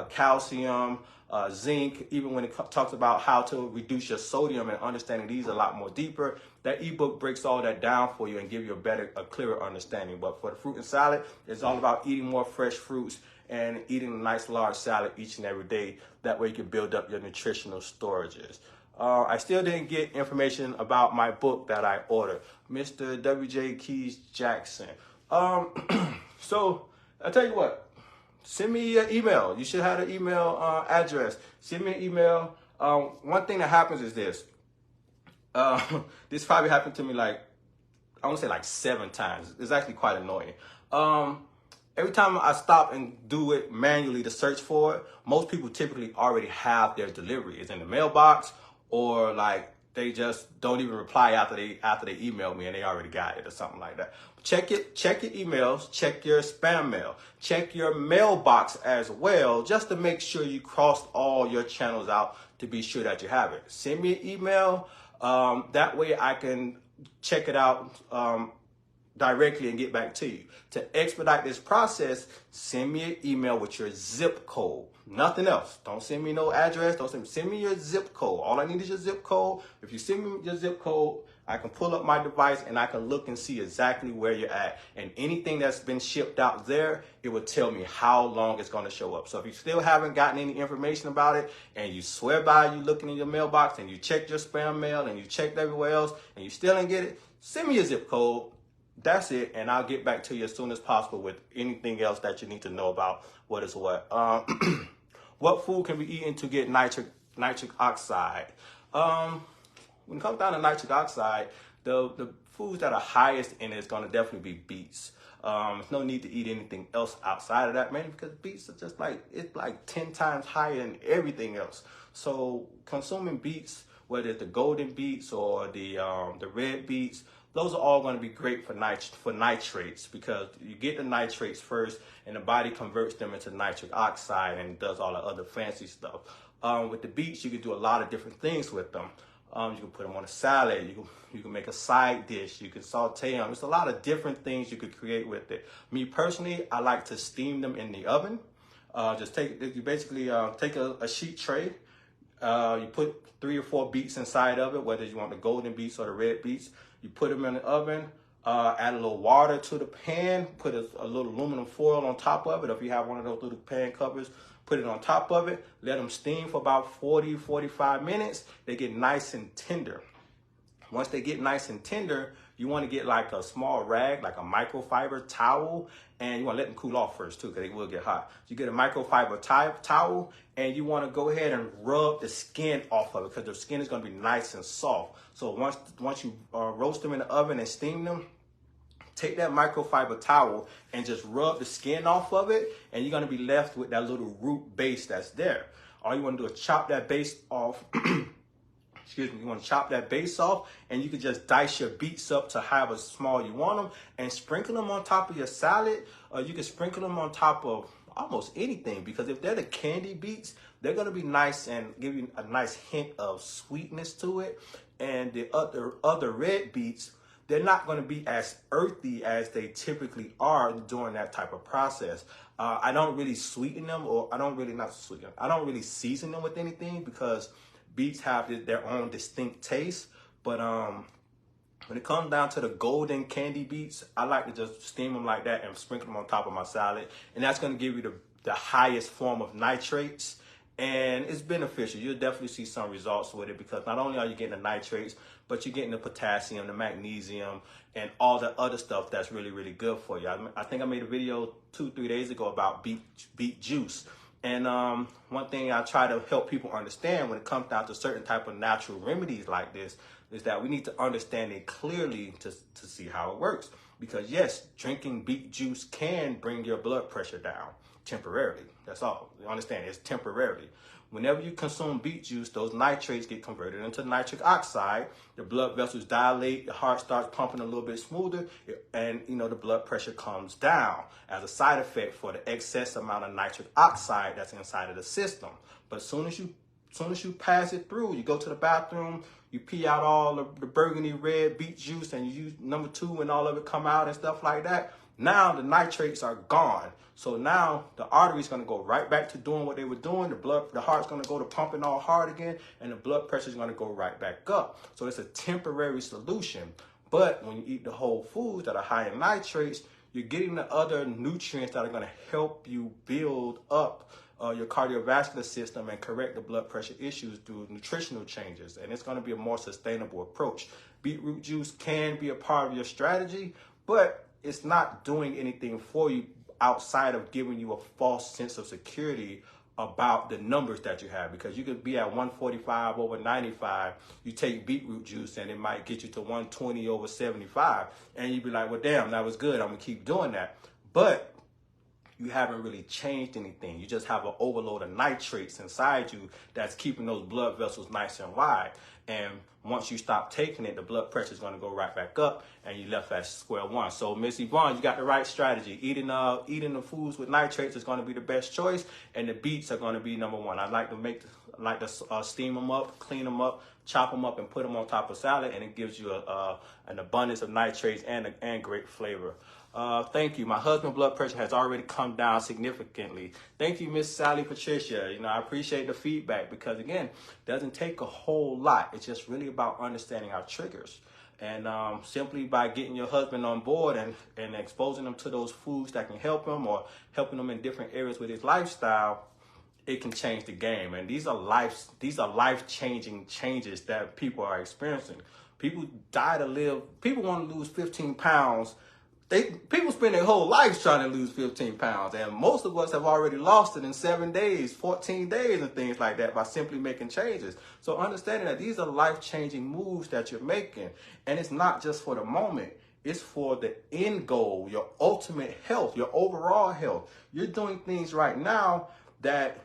calcium, zinc, even when it talks about how to reduce your sodium and understanding these a lot more deeper. That ebook breaks all that down for you and give you a clearer understanding. But for the fruit and salad, it's all about eating more fresh fruits and eating a nice large salad each and every day. That way you can build up your nutritional storages. I still didn't get information about my book that I ordered. Mr. W.J. Keys Jackson. So I'll tell you what, send me an email. You should have an email address. Send me an email. One thing that happens is this. This probably happened to me I want to say 7 times. It's actually quite annoying. Every time I stop and do it manually to search for it, most people typically already have their delivery. It's in the mailbox, or they just don't even reply after they email me and they already got it or something like that. Check your emails, check your spam mail, check your mailbox as well, just to make sure you crossed all your channels out to be sure that you have it. Send me an email. That way I can check it out directly and get back to you. To expedite this process, send me an email with your zip code. Nothing else. Don't send me no address. Send me your zip code. All I need is your zip code. If you send me your zip code, I can pull up my device and I can look and see exactly where you're at. And anything that's been shipped out there, it will tell me how long it's going to show up. So if you still haven't gotten any information about it, and you swear by you looking in your mailbox and you checked your spam mail and you checked everywhere else and you still didn't get it, send me your zip code. That's it, and I'll get back to you as soon as possible with anything else that you need to know about what is what. What food can be eaten to get nitric oxide? When it comes down to nitric oxide, the foods that are highest in it is going to definitely be beets. There's no need to eat anything else outside of that, man, because beets are just it's 10 times higher than everything else. So consuming beets, whether it's the golden beets or the red beets, those are all going to be great for nitrates, because you get the nitrates first and the body converts them into nitric oxide and does all the other fancy stuff. With the beets, you can do a lot of different things with them. You can put them on a salad. You can make a side dish. You can saute them. There's a lot of different things you could create with it. Me personally, I like to steam them in the oven. You basically take a sheet tray. You put 3 or 4 beets inside of it, whether you want the golden beets or the red beets. You put them in the oven. Add a little water to the pan. Put a little aluminum foil on top of it. If you have one of those little pan covers, put it on top of it. Let them steam for about 40-45 minutes. They get nice and tender. Once they get nice and tender, you want to get like a small rag, like a microfiber towel, and you want to let them cool off first too, because they will get hot. You get a microfiber towel, and you want to go ahead and rub the skin off of it, because the skin is going to be nice and soft. So once you roast them in the oven and steam them, take that microfiber towel and just rub the skin off of it, and you're going to be left with that little root base that's there. All you want to do is chop that base off. Excuse me, you want to chop that base off, and you can just dice your beets up to however small you want them and sprinkle them on top of your salad. You can sprinkle them on top of almost anything, because if they're the candy beets, they're going to be nice and give you a nice hint of sweetness to it. And the other red beets, they're not going to be as earthy as they typically are during that type of process. I don't really sweeten them, or I don't really season them with anything, because beets have their own distinct taste. But when it comes down to the golden candy beets, I like to just steam them like that and sprinkle them on top of my salad. And that's going to give you the highest form of nitrates. And it's beneficial. You'll definitely see some results with it, because not only are you getting the nitrates, but you're getting the potassium, the magnesium, and all the other stuff that's really, really good for you. I think I made a video 2-3 days ago about beet juice. And one thing I try to help people understand when it comes down to certain type of natural remedies like this is that we need to understand it clearly to see how it works. Because yes, drinking beet juice can bring your blood pressure down temporarily. That's all. You understand? It's temporarily. Whenever you consume beet juice, those nitrates get converted into nitric oxide. The blood vessels dilate, the heart starts pumping a little bit smoother, and the blood pressure comes down as a side effect for the excess amount of nitric oxide that's inside of the system. But as soon as you pass it through, you go to the bathroom, you pee out all the burgundy red beet juice, and you use number 2 and all of it come out and stuff like that. Now the nitrates are gone. So now the artery is going to go right back to doing what they were doing. The heart's going to go to pumping all hard again, and the blood pressure is going to go right back up. So it's a temporary solution. But when you eat the whole foods that are high in nitrates, you're getting the other nutrients that are going to help you build up your cardiovascular system and correct the blood pressure issues through nutritional changes. And it's going to be a more sustainable approach. Beetroot juice can be a part of your strategy, but it's not doing anything for you outside of giving you a false sense of security about the numbers that you have. Because you could be at 145 over 95, you take beetroot juice and it might get you to 120 over 75, and you'd be like, well, damn, that was good, I'm gonna keep doing that. But you haven't really changed anything. You just have an overload of nitrates inside you that's keeping those blood vessels nice and wide. And once you stop taking it, the blood pressure is going to go right back up, and you left at square one. So, Miss Yvonne, you got the right strategy. Eating the foods with nitrates is going to be the best choice, and the beets are going to be number one. I like to steam them up, clean them up, chop them up, and put them on top of salad, and it gives you an abundance of nitrates and great flavor. Thank you. My husband's blood pressure has already come down significantly. Thank you, Miss Sally Patricia. I appreciate the feedback, because again, it doesn't take a whole lot. It's just really about understanding our triggers. And simply by getting your husband on board and exposing them to those foods that can help him, or helping him in different areas with his lifestyle, it can change the game. And these are life-changing changes that people are experiencing. People die to live. People want to lose 15 pounds. People spend their whole lives trying to lose 15 pounds, and most of us have already lost it in 7 days, 14 days, and things like that by simply making changes. So understanding that these are life-changing moves that you're making, and it's not just for the moment. It's for the end goal, your ultimate health, your overall health. You're doing things right now that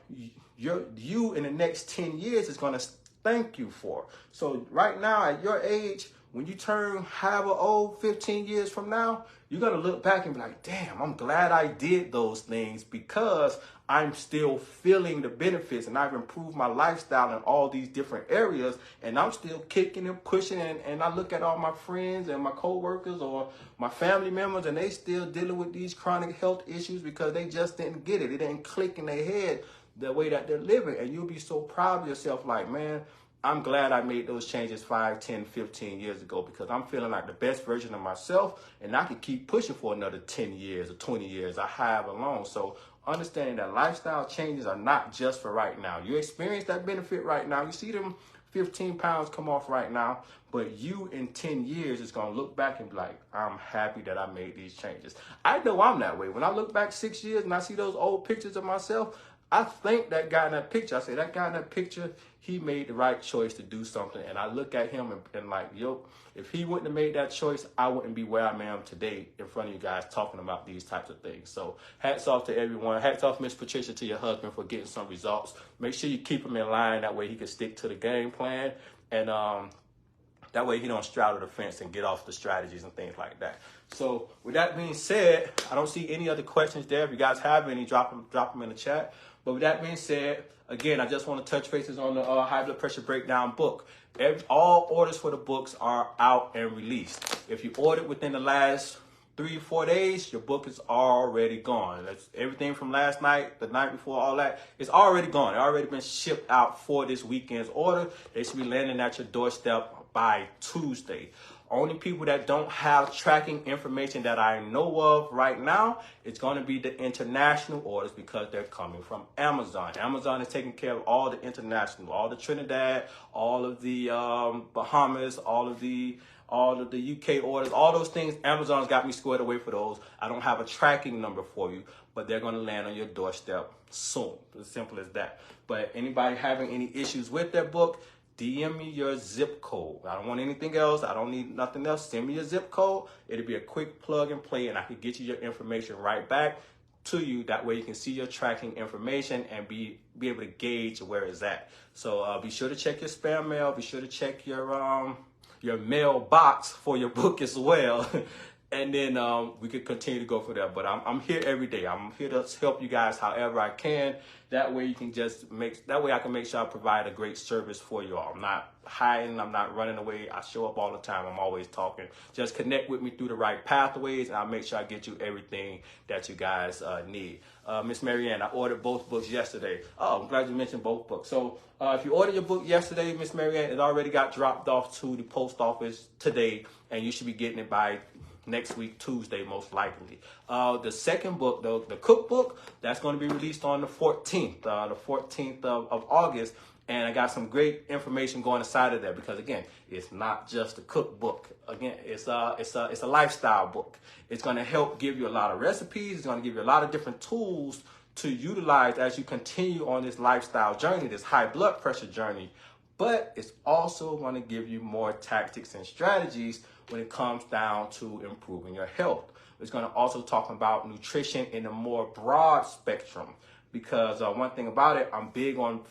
you in the next 10 years is going to thank you for. So right now at your age, when you turn however old, 15 years from now, you're going to look back and be like, damn, I'm glad I did those things because I'm still feeling the benefits and I've improved my lifestyle in all these different areas and I'm still kicking and pushing. And I look at all my friends and my coworkers or my family members and they still dealing with these chronic health issues because they just didn't get it. It didn't click in their head the way that they're living. And you'll be so proud of yourself like, man, I'm glad I made those changes 5, 10, 15 years ago because I'm feeling like the best version of myself and I can keep pushing for another 10 years or 20 years. I have alone. So understanding that lifestyle changes are not just for right now. You experience that benefit right now. You see them 15 pounds come off right now, but you in 10 years is going to look back and be like, I'm happy that I made these changes. I know I'm that way. When I look back 6 years and I see those old pictures of myself, I thank that guy in that picture. I say, that guy in that picture, he made the right choice to do something. And I look at him and like, yo, if he wouldn't have made that choice, I wouldn't be where I am today in front of you guys talking about these types of things. So hats off to everyone. Hats off, Miss Patricia, to your husband for getting some results. Make sure you keep him in line. That way he can stick to the game plan. And that way he don't straddle the fence and get off the strategies and things like that. So with that being said, I don't see any other questions there. If you guys have any, drop them in the chat. But with that being said, again, I just want to touch bases on the high blood pressure breakdown book. All orders for the books are out and released. If you ordered within the last 3-4 days, your book is already gone. That's everything from last night, the night before, all that. It's already gone. It already been shipped out for this weekend's order. They should be landing at your doorstep by Tuesday. Only people that don't have tracking information that I know of right now, it's going to be the international orders because they're coming from Amazon. Amazon is taking care of all the international, all the Trinidad, all of the Bahamas, all of the UK orders, all those things. Amazon's got me squared away for those. I don't have a tracking number for you, but they're going to land on your doorstep soon. As simple as that. But anybody having any issues with their book, DM me your zip code. I don't want anything else. I don't need nothing else. Send me your zip code. It'll be a quick plug and play, and I can get you your information right back to you. That way you can see your tracking information and be able to gauge where it's at. So be sure to check your spam mail. Be sure to check your mailbox for your book as well. And then we could continue to go for that. But I'm here every day. I'm here to help you guys however I can. That way you can I can make sure I provide a great service for you all. I'm not hiding. I'm not running away. I show up all the time. I'm always talking. Just connect with me through the right pathways, and I'll make sure I get you everything that you guys need. Miss Marianne, I ordered both books yesterday. Oh, I'm glad you mentioned both books. So if you ordered your book yesterday, Miss Marianne, it already got dropped off to the post office today, and you should be getting it by next week, Tuesday, most likely. The second book, though, the cookbook, that's going to be released on the 14th, of August. And I got some great information going inside of there because, again, it's not just a cookbook. Again, it's a lifestyle book. It's going to help give you a lot of recipes. It's going to give you a lot of different tools to utilize as you continue on this lifestyle journey, this high blood pressure journey. But it's also going to give you more tactics and strategies when it comes down to improving your health. It's going to also talk about nutrition in a more broad spectrum because one thing about it, I'm big on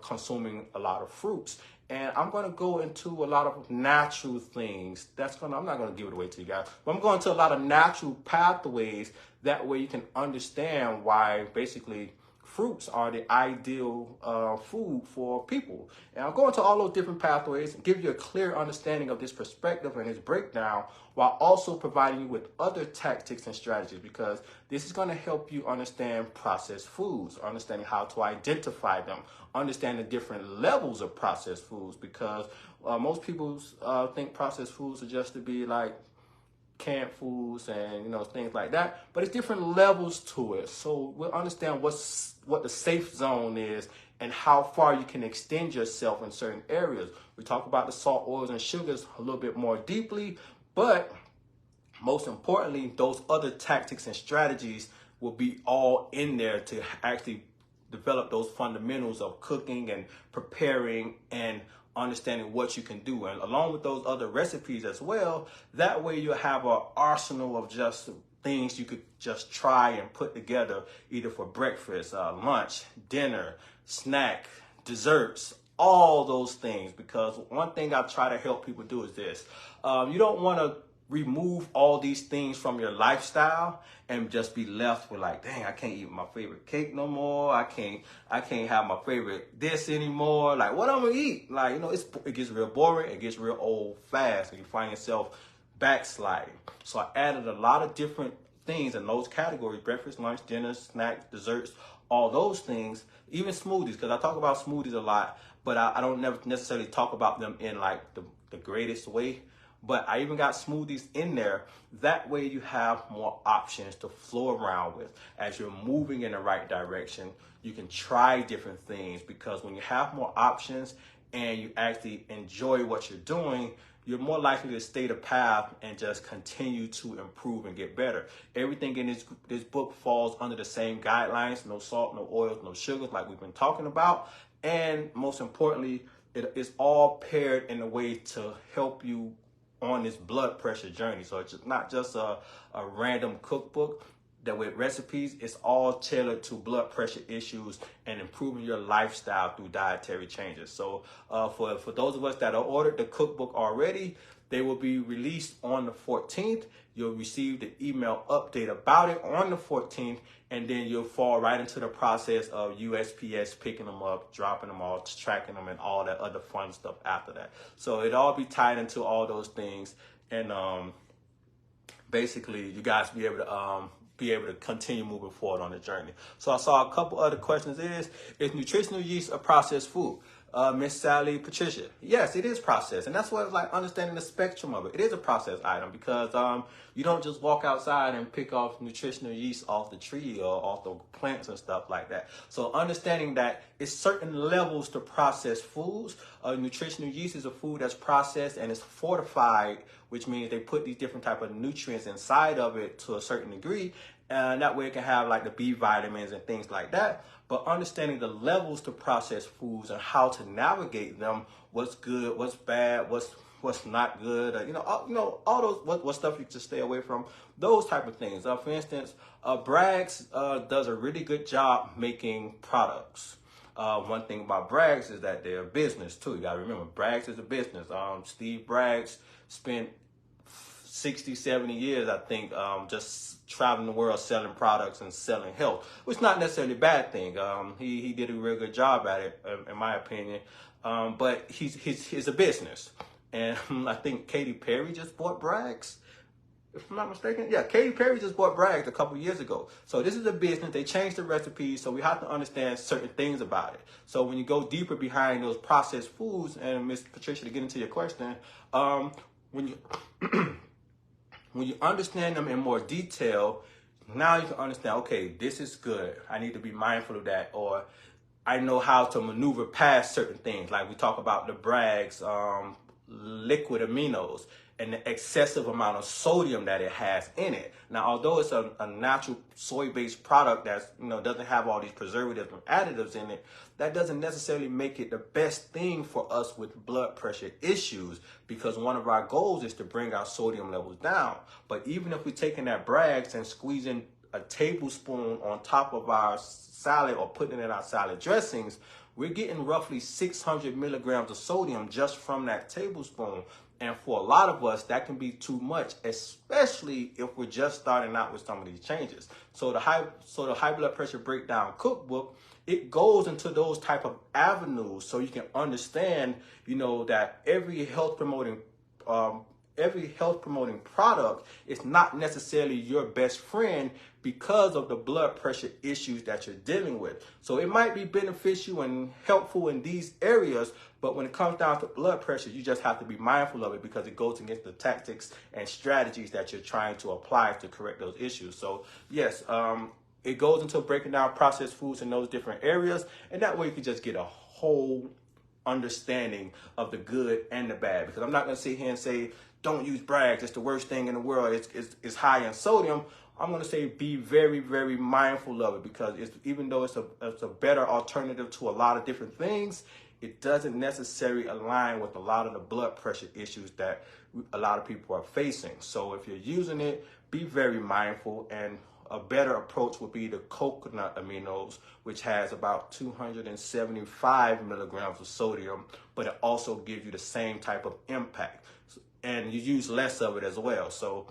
consuming a lot of fruits. And I'm going to go into a lot of natural things. I'm not going to give it away to you guys, but I'm going to a lot of natural pathways. That way you can understand why basically fruits are the ideal food for people. And I'll go into all those different pathways and give you a clear understanding of this perspective and this breakdown while also providing you with other tactics and strategies because this is going to help you understand processed foods, understanding how to identify them, understand the different levels of processed foods because most people think processed foods are just to be like canned foods and things like that, but it's different levels to it. So we'll understand what the safe zone is and how far you can extend yourself in certain areas. We talk about the salt, oils, and sugars a little bit more deeply, but most importantly, those other tactics and strategies will be all in there to actually develop those fundamentals of cooking and preparing and understanding what you can do. And along with those other recipes as well, that way you'll have an arsenal of just things you could just try and put together either for breakfast, lunch, dinner, snack, desserts, all those things. Because one thing I try to help people do is this. You don't want to remove all these things from your lifestyle and just be left with like, dang, I can't eat my favorite cake no more. I can't have my favorite this anymore. Like, what I'm gonna eat? Like, it gets real boring. It gets real old fast, and you find yourself backsliding. So I added a lot of different things in those categories: breakfast, lunch, dinner, snacks, desserts, all those things, even smoothies, because I talk about smoothies a lot, but I don't never necessarily talk about them in like the greatest way. But I even got smoothies in there. That way you have more options to flow around with. As you're moving in the right direction, you can try different things, because when you have more options and you actually enjoy what you're doing, you're more likely to stay the path and just continue to improve and get better. Everything in this book falls under the same guidelines: no salt, no oils, no sugars, like we've been talking about. And most importantly, it's all paired in a way to help you on this blood pressure journey. So it's not just a random cookbook that with recipes. It's all tailored to blood pressure issues and improving your lifestyle through dietary changes. So for those of us that are ordered the cookbook already, they will be released on the 14th. You'll receive the email update about it on the 14th, and then you'll fall right into the process of USPS picking them up, dropping them off, tracking them, and all that other fun stuff after that. So it all be tied into all those things, and basically you guys be able to continue moving forward on the journey. So I saw a couple other questions. Is nutritional yeast a processed food? Miss Sally Patricia, yes, it is processed, and that's what it's like, understanding the spectrum of it. It is a processed item, because you don't just walk outside and pick off nutritional yeast off the tree or off the plants and stuff like that. So understanding that it's certain levels to processed foods. Nutritional yeast is a food that's processed and is fortified, which means they put these different type of nutrients inside of it to a certain degree, and that way it can have like the B vitamins and things like that. But understanding the levels to processed foods and how to navigate them, what's good, what's bad, what's not good, all those what stuff you should stay away from, those type of things. For instance, Bragg's does a really good job making products. One thing about Bragg's is that they're a business too. You gotta remember, Bragg's is a business. Steve Bragg's spent 60, 70 years, I think, just traveling the world selling products and selling health, which is not necessarily a bad thing. He did a real good job at it, in my opinion. But he's a business. And I think Katy Perry just bought Bragg's, if I'm not mistaken. Yeah, Katy Perry just bought Bragg's a couple years ago. So this is a business. They changed the recipes, so we have to understand certain things about it. So when you go deeper behind those processed foods, and Miss Patricia, to get into your question, when you understand them in more detail, now you can understand, okay, this is good. I need to be mindful of that. Or I know how to maneuver past certain things. Like we talk about the Bragg's liquid aminos and the excessive amount of sodium that it has in it. Now, although it's a natural soy-based product that doesn't have all these preservatives and additives in it, that doesn't necessarily make it the best thing for us with blood pressure issues, because one of our goals is to bring our sodium levels down. But even if we're taking that Bragg's and squeezing a tablespoon on top of our salad or putting it in our salad dressings, we're getting roughly 600 milligrams of sodium just from that tablespoon. And for a lot of us, that can be too much, especially if we're just starting out with some of these changes. So the high blood pressure breakdown cookbook, it goes into those type of avenues, so you can understand, that every health promoting product is not necessarily your best friend because of the blood pressure issues that you're dealing with. So it might be beneficial and helpful in these areas, but when it comes down to blood pressure, you just have to be mindful of it, because it goes against the tactics and strategies that you're trying to apply to correct those issues. So yes, it goes into breaking down processed foods in those different areas, and that way you can just get a whole understanding of the good and the bad. Because I'm not going to sit here and say, don't use Bragg's, it's the worst thing in the world, it's high in sodium. I'm going to say be very, very mindful of it, because even though it's a better alternative to a lot of different things, it doesn't necessarily align with a lot of the blood pressure issues that a lot of people are facing. So if you're using it, be very mindful, and a better approach would be the coconut aminos, which has about 275 milligrams of sodium, but it also gives you the same type of impact. And you use less of it as well. So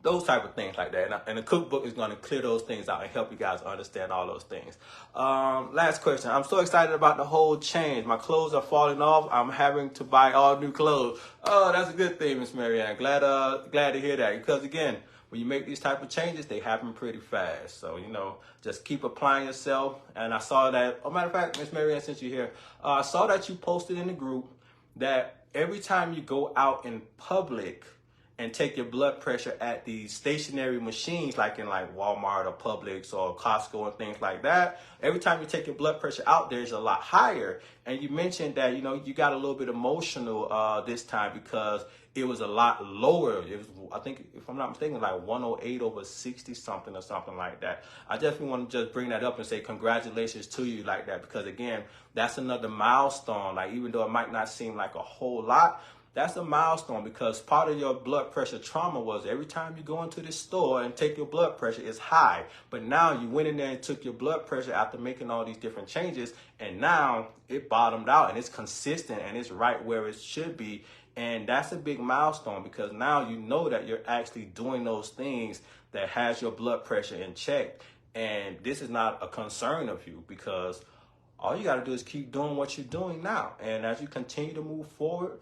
those type of things like that. And the cookbook is going to clear those things out and help you guys understand all those things. Last question. I'm so excited about the whole change. My clothes are falling off. I'm having to buy all new clothes. Oh, that's a good thing, Miss Marianne. Glad to hear that. Because again, when you make these type of changes, they happen pretty fast. So, just keep applying yourself. And I saw that, matter of fact, Miss Marianne, since you're here, I saw that you posted in the group that every time you go out in public and take your blood pressure at these stationary machines, like in Walmart or Publix or Costco and things like that, every time you take your blood pressure out there, it's a lot higher. And you mentioned that, you got a little bit emotional this time because it was a lot lower. It was, I think, if I'm not mistaken, like 108 over 60 something or something like that. I definitely want to just bring that up and say congratulations to you like that, because again, that's another milestone. Like, even though it might not seem like a whole lot, that's a milestone, because part of your blood pressure trauma was every time you go into the store and take your blood pressure, it's high. But now you went in there and took your blood pressure after making all these different changes, and now it bottomed out and it's consistent and it's right where it should be. And that's a big milestone, because now you know that you're actually doing those things that has your blood pressure in check. And this is not a concern of you, because all you got to do is keep doing what you're doing now. And as you continue to move forward,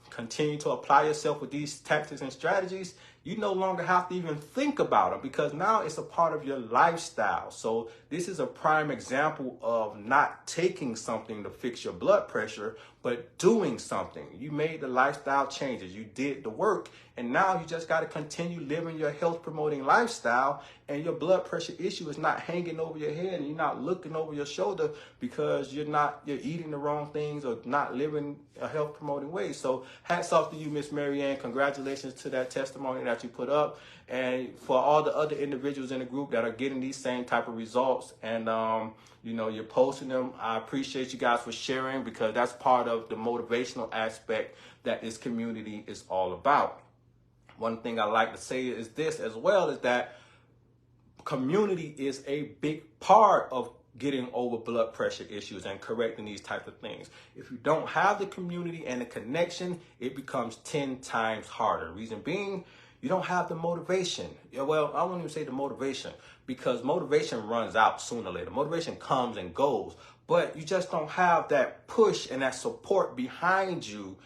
continue to apply yourself with these tactics and strategies, you no longer have to even think about them, because now it's a part of your lifestyle. So this is a prime example of not taking something to fix your blood pressure, but doing something. You made the lifestyle changes, you did the work, and now you just got to continue living your health promoting lifestyle, and your blood pressure issue is not hanging over your head and you're not looking over your shoulder because you're eating the wrong things or not living a health promoting way. So hats off to you, Miss Marianne. Congratulations to that testimony that you put up, and for all the other individuals in the group that are getting these same type of results, and you're posting them. I appreciate you guys for sharing, because that's part of the motivational aspect that this community is all about. One thing I like to say is this as well, is that community is a big part of getting over blood pressure issues and correcting these types of things. If you don't have the community and the connection, it becomes 10 times harder. Reason being, you don't have the motivation. Well, I won't even say the motivation, because motivation runs out sooner or later. Motivation comes and goes, but you just don't have that push and that support behind you,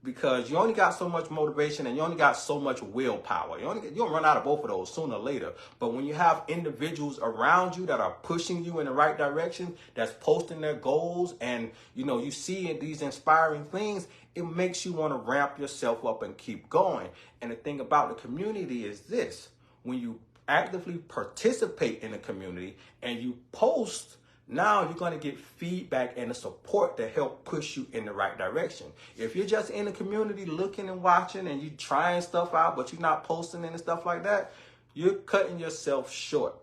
because you only got so much motivation and you only got so much willpower. You'll run out of both of those sooner or later. But when you have individuals around you that are pushing you in the right direction, that's posting their goals, and you see these inspiring things, it makes you want to ramp yourself up and keep going. And the thing about the community is this: when you actively participate in the community and you post, now you're going to get feedback and the support to help push you in the right direction. If you're just in the community looking and watching and you trying stuff out, but you're not posting and stuff like that, you're cutting yourself short.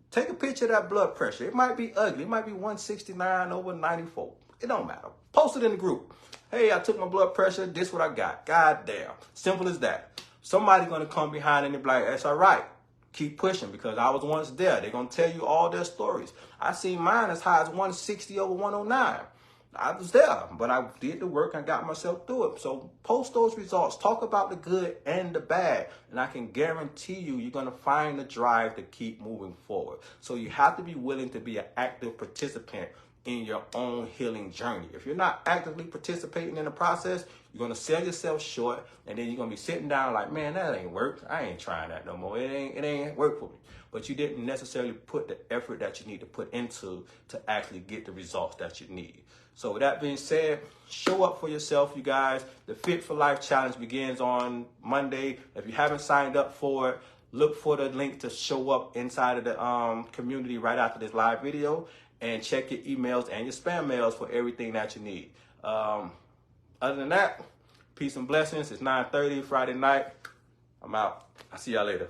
Take a picture of that blood pressure. It might be ugly. It might be 169 over 94. It don't matter. Post it in the group. Hey, I took my blood pressure. This what I got. God damn. Simple as that. Somebody's going to come behind and be like, that's all right. Keep pushing, because I was once there. They're going to tell you all their stories. I seen mine as high as 160 over 109. I was there, but I did the work and got myself through it. So post those results. Talk about the good and the bad. And I can guarantee you're going to find the drive to keep moving forward. So you have to be willing to be an active participant in your own healing journey. If you're not actively participating in the process, you're going to sell yourself short, and then you're going to be sitting down like, man, that ain't work. I ain't trying that no more. It ain't work for me. But you didn't necessarily put the effort that you need to put into to actually get the results that you need. So with that being said, show up for yourself, you guys. The Fit for Life Challenge begins on Monday. If you haven't signed up for it, look for the link to show up inside of the community right after this live video, and check your emails and your spam mails for everything that you need. Other than that, peace and blessings. It's 9:30 Friday night. I'm out. I'll see y'all later.